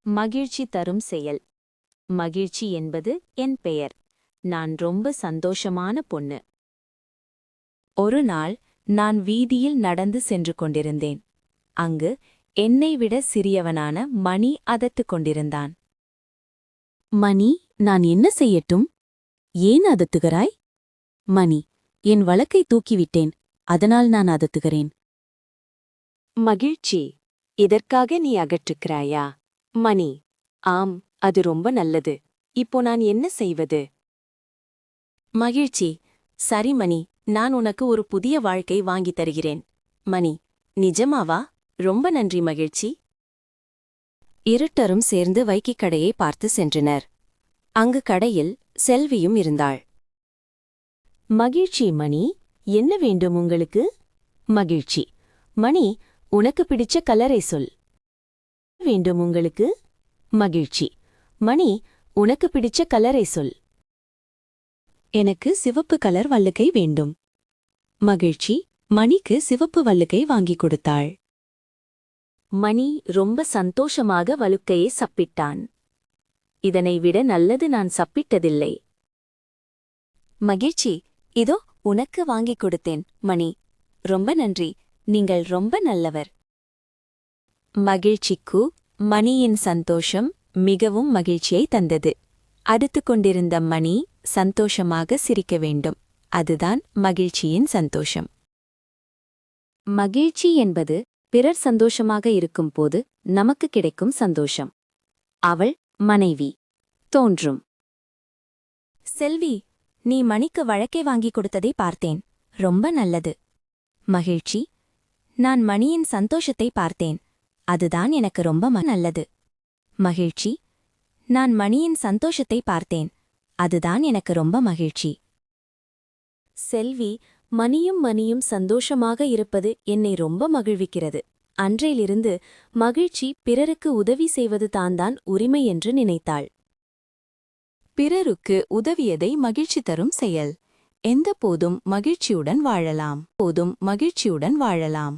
மகிழ்ச்சி தரும் செயல். மகிழ்ச்சி என்பது என் பெயர். நான் ரொம்ப சந்தோஷமான பொண்ணு. ஒரு நாள் நான் வீதியில் நடந்து சென்று கொண்டிருந்தேன். அங்கு என்னை விட சிறியவனான மணி அதட்டுக் கொண்டிருந்தான். மணி, நான் என்ன செய்யட்டும்? ஏன் அதட்டுகிறாய்? மணி, என் வழக்கை தூக்கிவிட்டேன், அதனால் நான் அதட்டுகிறேன். மகிழ்ச்சி, இதற்காக நீ அகற்றுகிறாயா? மணி, ஆம், அது ரொம்ப நல்லது. இப்போ நான் என்ன செய்வது? மகிழ்ச்சி, சரி மணி, நான் உனக்கு ஒரு புதிய வாழ்க்கை வாங்கித் தருகிறேன். மணி, நிஜமாவா? ரொம்ப நன்றி மகிழ்ச்சி. இருட்டரும் சேர்ந்து வைக்கிக் கடையை பார்த்து சென்றனர். அங்கு கடையில் செல்வியும் இருந்தாள். மகிழ்ச்சி, மணி, என்ன வேண்டும் உங்களுக்கு? மகிழ்ச்சி, மணி, உனக்கு பிடிச்ச கலரை சொல். வேண்டும் உங்களுக்கு? மகிழ்ச்சி, மணி, உனக்கு பிடிச்ச கலரை சொல். எனக்கு சிவப்பு கலர் வல்லுக்கை வேண்டும். மகிழ்ச்சி, மணிக்கு சிவப்பு வல்லுக்கை வாங்கிக் கொடுத்தாள். மணி ரொம்ப சந்தோஷமாக வழுக்கையை சப்பிட்டான். இதனை விட நல்லது நான் சப்பிட்டதில்லை. மகிழ்ச்சி, இதோ உனக்கு வாங்கிக் கொடுத்தேன் மணி. ரொம்ப நன்றி, நீங்கள் ரொம்ப நல்லவர். மகிழ்ச்சிக்கு மணியின் சந்தோஷம் மிகவும் மகிழ்ச்சியை தந்தது. அடுத்துக் கொண்டிருந்த மணி சந்தோஷமாக சிரிக்க வேண்டும். அதுதான் மகிழ்ச்சியின் சந்தோஷம். மகிழ்ச்சி என்பது பிறர் சந்தோஷமாக இருக்கும்போது நமக்கு கிடைக்கும் சந்தோஷம். அவள் மனைவி. தோன்றும். செல்வி, நீ மணிக்கு வழக்கை வாங்கிக் கொடுத்ததை பார்த்தேன். ரொம்ப நல்லது. மகிழ்ச்சி, நான் மணியின் சந்தோஷத்தை பார்த்தேன். அதுதான் எனக்கு ரொம்ப நல்லது. மகிழ்ச்சி, நான் மணியின் சந்தோஷத்தை பார்த்தேன். அதுதான் எனக்கு ரொம்ப மகிழ்ச்சி. செல்வி, மணியும் சந்தோஷமாக இருப்பது என்னை ரொம்ப மகிழ்விக்கிறது. அன்றையிலிருந்து மகிழ்ச்சி பிறருக்கு உதவி செய்வது தான் உரிமை என்று நினைத்தாள். பிறருக்கு உதவியதை மகிழ்ச்சி தரும் செயல். எந்த போதும் மகிழ்ச்சியுடன் வாழலாம்.